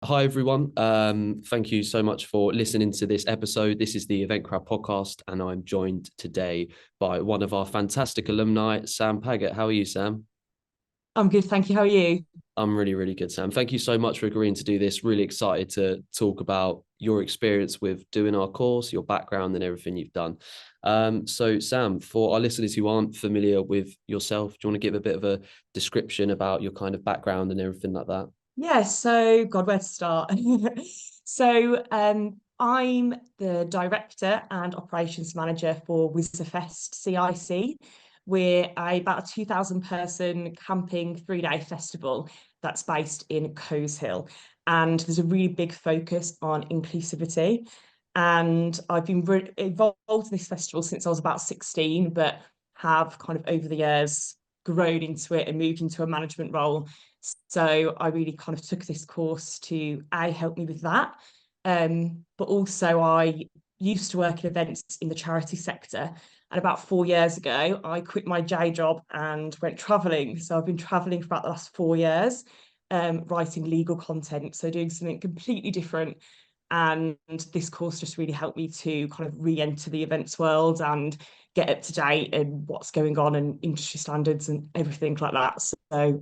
Hi, everyone. Thank you so much for listening to this episode. This is the Event Crowd podcast, and I'm joined today by one of our fantastic alumni, Sam Pagett. How are you, Sam? I'm good, thank you. How are you? I'm really, really good, Sam. Thank you so much for agreeing to do this. Really excited to talk about your experience with doing our course, your background, and everything you've done. So, Sam, for our listeners who aren't familiar with yourself, do you want to give a bit of a description about your kind of background and everything like that? Yeah, so God, where to start? I'm the director and operations manager for Wizzafest CIC. We're about a 2,000 person camping 3-day festival that's based in Coes Hill. And there's a really big focus on inclusivity. And I've been involved in this festival since I was about 16, but have kind of over the years grown into it and moved into a management role. So I really kind of took this course to help me with that. But also I used to work in events in the charity sector. And about 4 years ago, I quit my day job and went traveling. So I've been traveling for about the last 4 years, writing legal content. So doing something completely different. And this course just really helped me to kind of re-enter the events world and get up to date and what's going on and industry standards and everything like that. So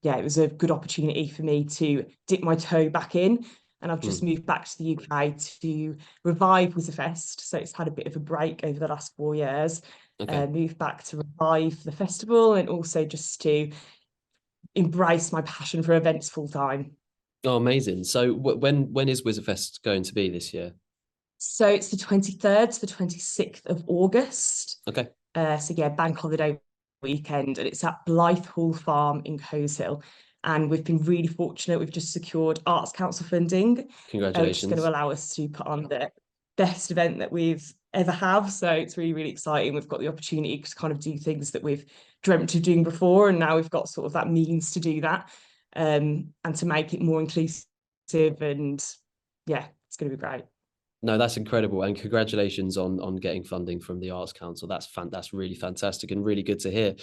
yeah, it was a good opportunity for me to dip my toe back in. And I've just Hmm. moved back to the UK to revive Wizzafest. So it's had a bit of a break over the last 4 years. Okay. Moved back to revive the festival and also just to embrace my passion for events full time. Oh, amazing. So when is Wizzafest going to be this year? So it's the 23rd to the 26th of August. Okay. So yeah, bank holiday weekend, and it's at Blythe Hall Farm in Coes Hill. And we've been really fortunate. We've just secured Arts Council funding, which is going to Congratulations. allow us to put on the best event that we've ever have. So it's really, really exciting. We've got the opportunity to kind of do things that we've dreamt of doing before, and now we've got sort of that means to do that, and to make it more inclusive. And yeah, it's going to be great. No, that's incredible, and congratulations on getting funding from the Arts Council. That's really fantastic and really good to hear.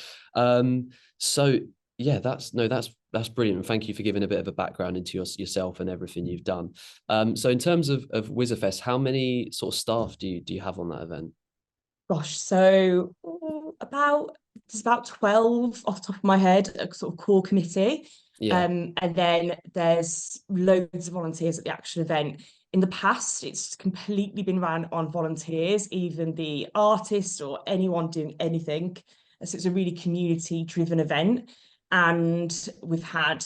So yeah, that's brilliant. And thank you for giving a bit of a background into yourself and everything you've done. So in terms of Wizzafest, how many sort of staff do you have on that event? Gosh, so about there's about 12 off the top of my head, a sort of core committee. Yeah. And then there's loads of volunteers at the actual event. In the past, it's completely been run on volunteers, even the artists or anyone doing anything. So it's a really community-driven event. And we've had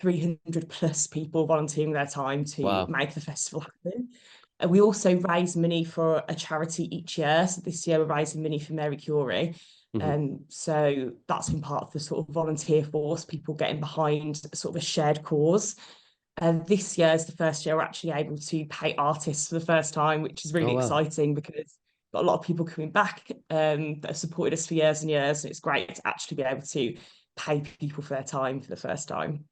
300 plus people volunteering their time to Wow. make the festival happen. We also raise money for a charity each year. So this year we're raising money for Mary Curie. Hmm. So that's been part of the sort of volunteer force, people getting behind sort of a shared cause. And this year is the first year we're actually able to pay artists for the first time, which is Oh really wow. exciting because we've got a lot of people coming back that have supported us for years and years. And it's great to actually be able to pay people for their time for the first time.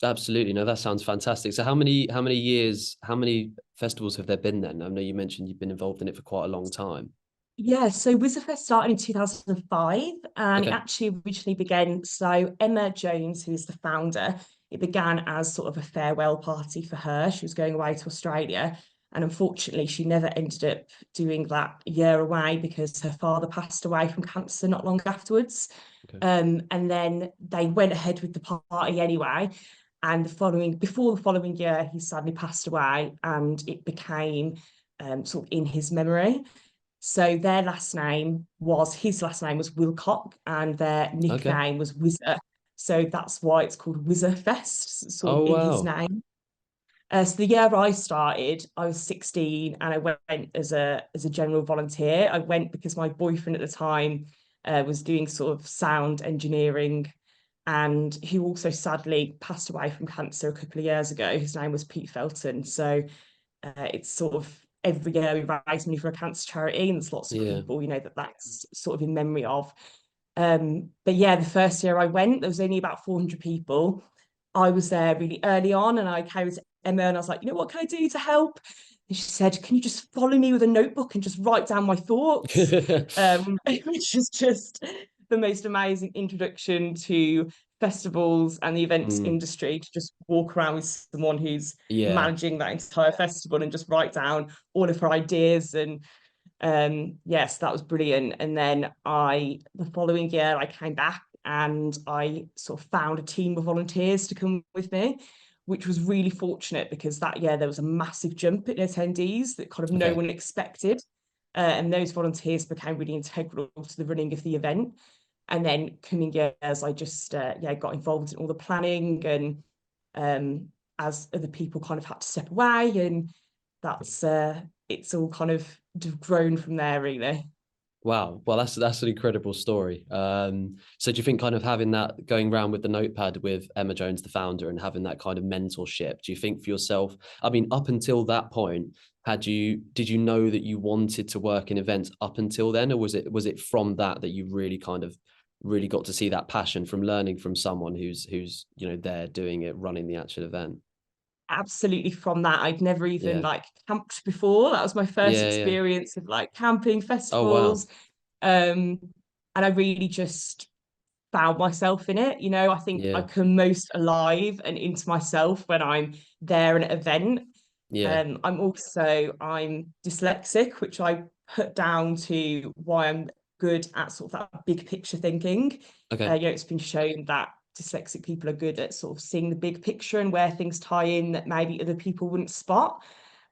Absolutely. No, that sounds fantastic. So how many years, how many festivals have there been then? I know you mentioned you've been involved in it for quite a long time. Yeah, so Wizzafest started in 2005 and it Okay. actually originally began. So Emma Jones, who's the founder, it began as sort of a farewell party for her. She was going away to Australia. And unfortunately, she never ended up doing that year away because her father passed away from cancer not long afterwards. Okay. And then they went ahead with the party anyway. And before the following year, he sadly passed away and it became sort of in his memory. So his last name was Wilcock, and their Okay. nickname was Whizzer. So that's why it's called Wizzafest, sort of Oh in his wow. name. So the year I started, I was 16 and I went as a general volunteer. I went because my boyfriend at the time was doing sort of sound engineering and he also sadly passed away from cancer a couple of years ago. His name was Pete Felton. So it's sort of every year we raise money for a cancer charity, and there's lots of Yeah. people, that's sort of in memory of. But yeah, the first year I went, there was only about 400 people. I was there really early on, and I came to Emma and I was like, what can I do to help? And she said, "Can you just follow me with a notebook and just write down my thoughts?" Which is just the most amazing introduction to festivals and the events Mm, industry to just walk around with someone who's yeah. managing that entire festival and just write down all of her ideas. And yes, that was brilliant. And then the following year I came back and I sort of found a team of volunteers to come with me, which was really fortunate because that year there was a massive jump in attendees that kind of no Okay. one expected. And those volunteers became really integral to the running of the event. And then coming years, I just got involved in all the planning, and as other people kind of had to step away, and that's it's all kind of grown from there, really. Wow. Well, that's an incredible story. So do you think kind of having that going around with the notepad with Emma Jones, the founder, and having that kind of mentorship, do you think for yourself, I mean, up until that point, did you know that you wanted to work in events up until then, or was it from that you really kind of really got to see that passion from learning from someone who's there doing it, running the actual event? Absolutely, from that. I'd never even Yeah. like camped before. That was my first Yeah, yeah. experience of like camping Oh, wow. festivals. And I really just found myself in it. I think I Yeah. come most alive and into myself when I'm there at an event. Yeah. I'm dyslexic, which I put down to why I'm good at sort of that big picture thinking. Okay. It's been shown that dyslexic people are good at sort of seeing the big picture and where things tie in that maybe other people wouldn't spot.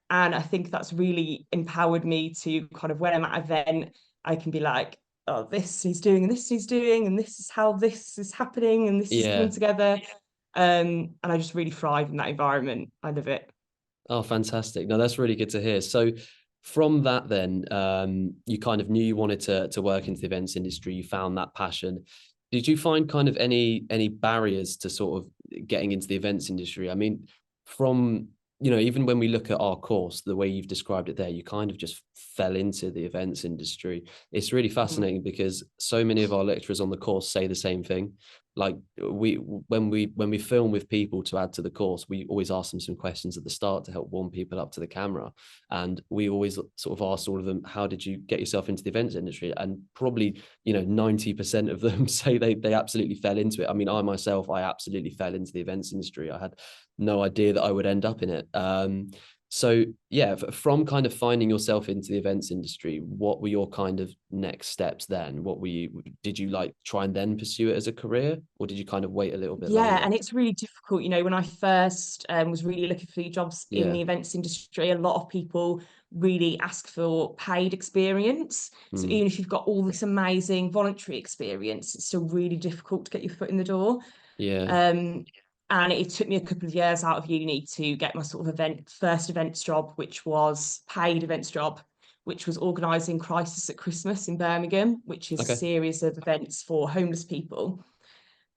And I think that's really empowered me to kind of, when I'm at an event, I can be like, oh, this he's doing, and this he's doing, and this is how this is happening, and this is coming Yeah. together. And I just really thrive in that environment. I love it. Oh, fantastic. No, that's really good to hear. So from that then, you kind of knew you wanted to work into the events industry, you found that passion. Did you find kind of any barriers to sort of getting into the events industry? I mean, from even when we look at our course, the way you've described it there, you kind of just fell into the events industry. It's really Mm. fascinating because so many of our lecturers on the course say the same thing. Like when we film with people to add to the course, we always ask them some questions at the start to help warm people up to the camera, and we always sort of ask all of them, how did you get yourself into the events industry? And probably 90% of them say they absolutely fell into it. I mean, I myself, I absolutely fell into the events industry. I had no idea that I would end up in it. So yeah, from kind of finding yourself into the events industry, what were your kind of next steps then? Did you like try and then pursue it as a career, or did you kind of wait a little bit Yeah, longer? and it's really difficult. When I first was really looking for jobs in Yeah. the events industry, a lot of people really ask for paid experience. So Mm. even if you've got all this amazing voluntary experience, it's still really difficult to get your foot in the door. Yeah. Um, and it took me a couple of years out of uni to get my sort of first events job, which was paid events job, which was organising Crisis at Christmas in Birmingham, which is a Okay. series of events for homeless people.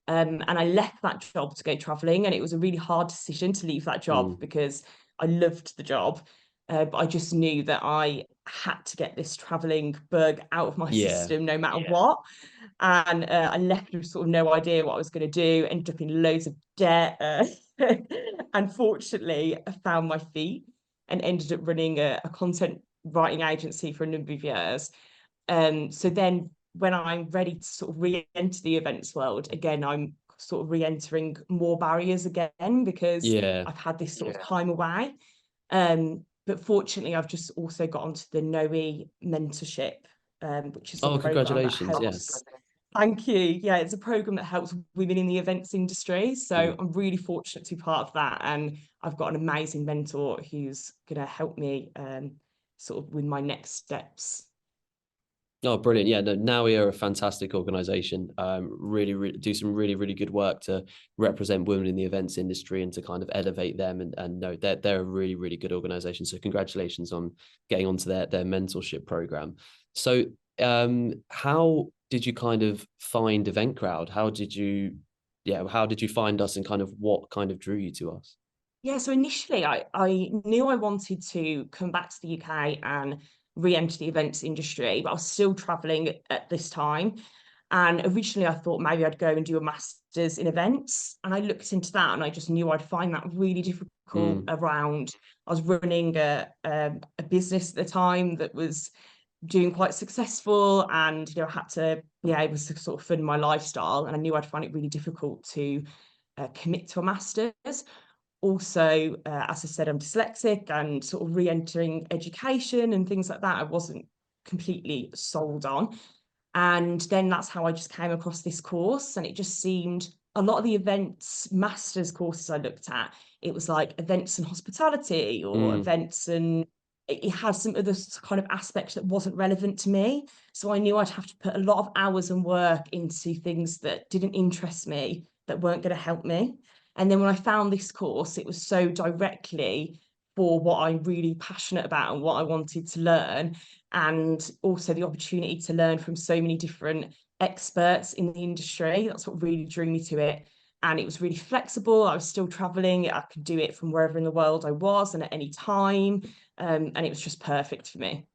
And I left that job to go traveling, and it was a really hard decision to leave that job Mm. because I loved the job, but I just knew that I had to get this traveling bug out of my Yeah. system no matter what. And I left with sort of no idea what I was going to do, ended up in loads of debt. Unfortunately, I found my feet and ended up running a content writing agency for a number of years. So then when I'm ready to sort of re-enter the events world again, I'm sort of re-entering more barriers again because Yeah. I've had this sort of time away. But fortunately, I've just also got onto the NOE mentorship, which is a Oh, program that congratulations. Yeah. helps. Thank you. Yeah, it's a program that helps women in the events industry. So Mm. I'm really fortunate to be part of that. And I've got an amazing mentor who's going to help me sort of with my next steps. Oh, brilliant. Yeah, no, now we are a fantastic organization. Really do some really good work to represent women in the events industry and to kind of elevate them. And no, they're a really good organization. So congratulations on getting onto their mentorship program. So how did you kind of find Event Crowd? How did you find us, and kind of what kind of drew you to us? Yeah, so initially I knew I wanted to come back to the UK and re-enter the events industry, but I was still traveling at this time. And originally I thought maybe I'd go and do a master's in events. And I looked into that and I just knew I'd find that really difficult Mm. around. I was running a business at the time that was doing quite successful, and I had to be able to sort of fund my lifestyle, and I knew I'd find it really difficult to commit to a master's. Also, as I said, I'm dyslexic, and sort of re-entering education and things like that I wasn't completely sold on. And then that's how I just came across this course, and it just seemed, a lot of the events masters courses I looked at, it was like events and hospitality, or Mm. events, and it had some other kind of aspect that wasn't relevant to me. So I knew I'd have to put a lot of hours and work into things that didn't interest me, that weren't going to help me. And then when I found this course, it was so directly for what I'm really passionate about and what I wanted to learn, and also the opportunity to learn from so many different experts in the industry. That's what really drew me to it. And it was really flexible. I was still traveling. I could do it from wherever in the world I was and at any time. And it was just perfect for me.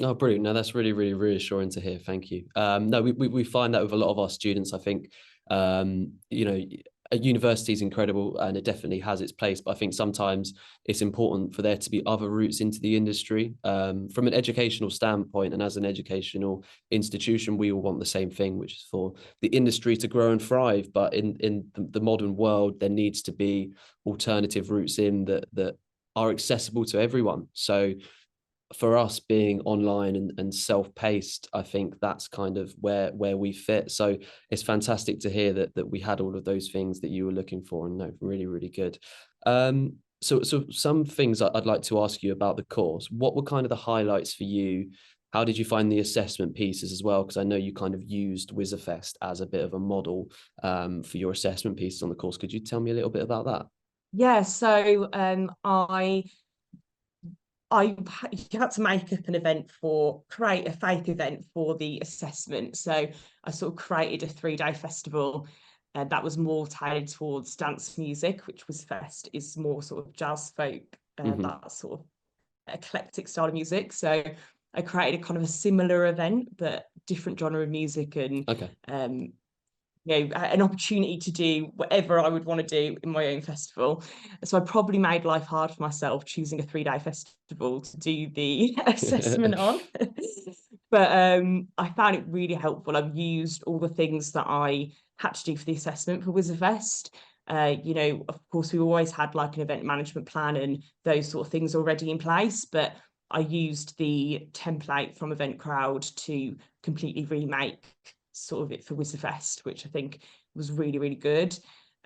Oh, brilliant. No, that's really, really reassuring to hear. Thank you. No, we find that with a lot of our students. I think, a university is incredible and it definitely has its place. But I think sometimes it's important for there to be other routes into the industry. From an educational standpoint and as an educational institution, we all want the same thing, which is for the industry to grow and thrive. But in the modern world, there needs to be alternative routes in that are accessible to everyone. So for us being online and self-paced, I think that's kind of where we fit. So it's fantastic to hear that we had all of those things that you were looking for, and no, really, really good. So some things I'd like to ask you about the course. What were kind of the highlights for you? How did you find the assessment pieces as well? Because I know you kind of used Wizzafest as a bit of a model for your assessment pieces on the course. Could you tell me a little bit about that? Yeah, so I had to make up an event, for create a fake event for the assessment. So I sort of created a 3-day festival that was more tailored towards dance music, which was Fest is more sort of jazz folk, Hmm. that sort of eclectic style of music. So I created a kind of a similar event, but different genre of music, and Okay. um, an opportunity to do whatever I would want to do in my own festival. So I probably made life hard for myself choosing a 3-day festival to do the assessment on. But I found it really helpful. I've used all the things that I had to do for the assessment for Wizzafest. Of course, we always had like an event management plan and those sort of things already in place, but I used the template from Event Crowd to completely remake sort of it for Wizzafest, which I think was really, really good.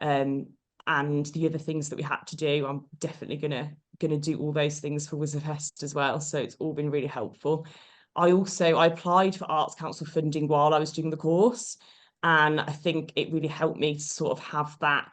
Um, and the other things that we had to do, I'm definitely gonna do all those things for Wizzafest as well. So it's all been really helpful. I applied for Arts Council funding while I was doing the course, and I think it really helped me to sort of have that.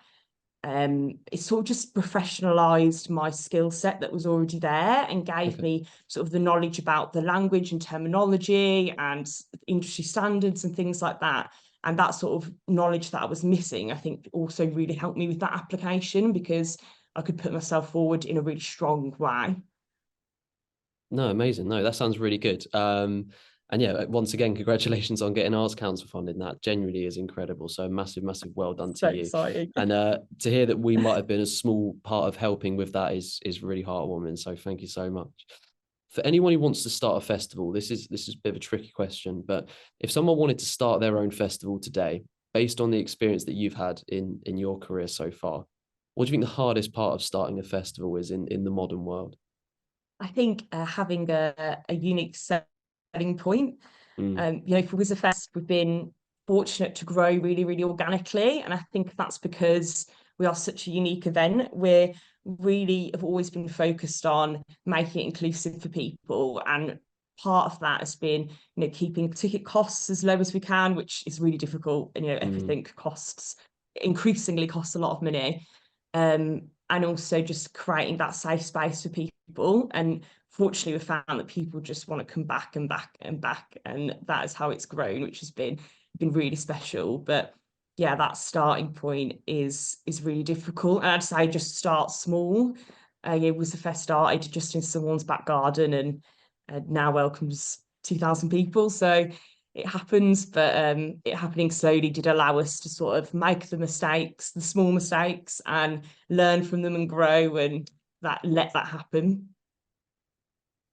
It sort of just professionalized my skill set that was already there, and gave Okay. me sort of the knowledge about the language and terminology and industry standards and things like that. And that sort of knowledge that I was missing, I think also really helped me with that application, because I could put myself forward in a really strong way. No, amazing. No, that sounds really good. And yeah, once again, congratulations on getting Arts Council funding. That genuinely is incredible. So massive, massive well done to So you. exciting. And to hear that we might have been a small part of helping with that is really heartwarming. So thank you so much. For anyone who wants to start a festival, this is a bit of a tricky question, but if someone wanted to start their own festival today, based on the experience that you've had in your career so far, what do you think the hardest part of starting a festival is in the modern world? I think having a unique selling point. Mm, For Wizzafest, we've been fortunate to grow really, really organically. And I think that's because we are such a unique event. We're really have always been focused on making it inclusive for people. And part of that has been, keeping ticket costs as low as we can, which is really difficult. And, mm, everything increasingly costs a lot of money. And also just creating that safe space for people. And fortunately, we found that people just want to come back and back and back, and that is how it's grown, which has been really special. But yeah, that starting point is really difficult, and I'd say just start small. It was the first started just in someone's back garden, and now welcomes 2,000 people. So it happens, but it happening slowly did allow us to sort of make the small mistakes, and learn from them and grow, and that let that happen.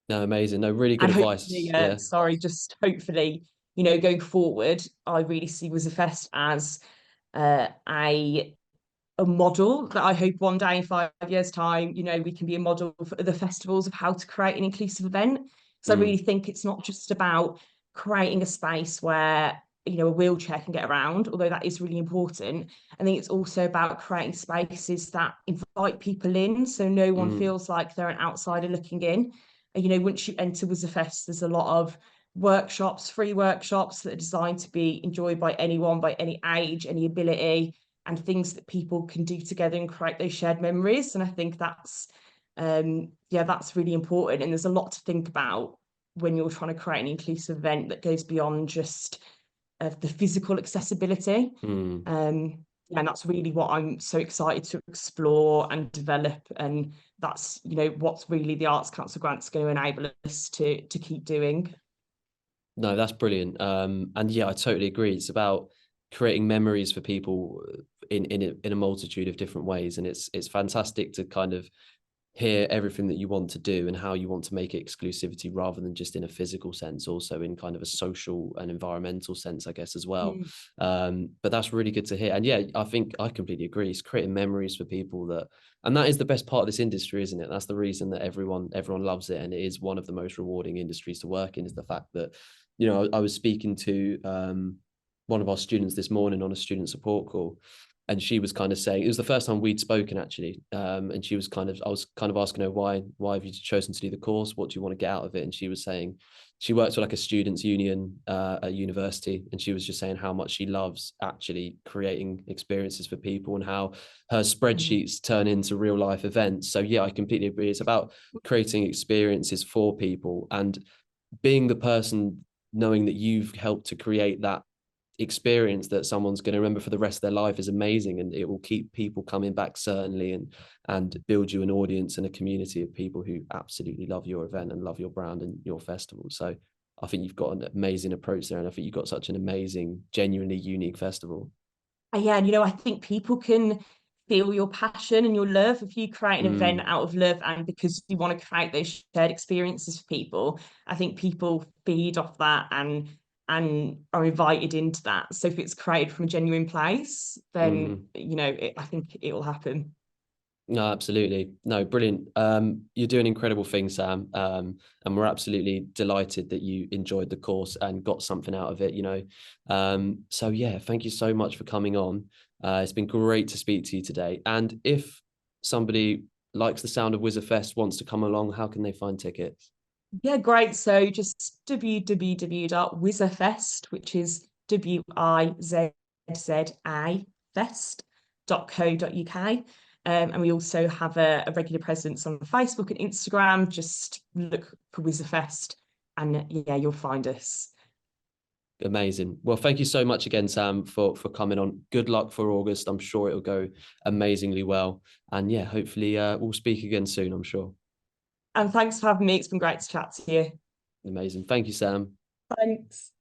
No, amazing. No, really good And hopefully, advice. Yeah. sorry, just hopefully, going forward, I really see Wizzafest as a model that I hope one day in 5 years' time, we can be a model for other festivals of how to create an inclusive event. So I really Mm, think it's not just about creating a space where, a wheelchair can get around, although that is really important. I think it's also about creating spaces that invite people in so no one mm, feels like they're an outsider looking in. And, once you enter Wizzafest, there's a lot of workshops, free workshops that are designed to be enjoyed by anyone, by any age, any ability, and things that people can do together and create those shared memories. And I think that's really important. And there's a lot to think about when you're trying to create an inclusive event that goes beyond just the physical accessibility. mm. And that's really what I'm so excited to explore and develop. And that's, what's really the Arts Council grant's going to enable us to keep doing. No, that's brilliant. And yeah, I totally agree. It's about creating memories for people in a multitude of different ways, and it's fantastic to kind of hear everything that you want to do and how you want to make it exclusivity rather than just in a physical sense, also in kind of a social and environmental sense, I guess, as well. Mm. But that's really good to hear. And yeah, I think I completely agree. It's creating memories for people and that is the best part of this industry, isn't it? That's the reason that everyone loves it. And it is one of the most rewarding industries to work in, is the fact that, I was speaking to one of our students this morning on a student support call, and she was kind of saying, it was the first time we'd spoken actually, and I was kind of asking her, why have you chosen to do the course, what do you want to get out of it? And she was saying she works for like a students union at university, and she was just saying how much she loves actually creating experiences for people and how her spreadsheets turn into real life events. So yeah, I completely agree. It's about creating experiences for people and being the person, knowing that you've helped to create that experience that someone's going to remember for the rest of their life is amazing, and it will keep people coming back certainly, and build you an audience and a community of people who absolutely love your event and love your brand and your festival. So I think you've got an amazing approach there, and I think you've got such an amazing, genuinely unique festival. Yeah, and I think people can feel your passion and your love if you create an event Mm, out of love and because you want to create those shared experiences for people. I think people feed off that and are invited into that. So if it's created from a genuine place, then mm. I think it will happen. No, absolutely. No, brilliant. You're doing incredible things, Sam. And we're absolutely delighted that you enjoyed the course and got something out of it, So yeah, thank you so much for coming on. It's been great to speak to you today. And if somebody likes the sound of Wizzafest, wants to come along, how can they find tickets? Yeah, great. So just www.wizzafest, which is WIZZA fest.co.uk. And we also have a regular presence on Facebook and Instagram. Just look for Wizzafest and yeah, you'll find us. Amazing. Well, thank you so much again, Sam, for coming on. Good luck for August. I'm sure it'll go amazingly well. And yeah, hopefully we'll speak again soon, I'm sure. And thanks for having me. It's been great to chat to you. Amazing. Thank you, Sam. Thanks.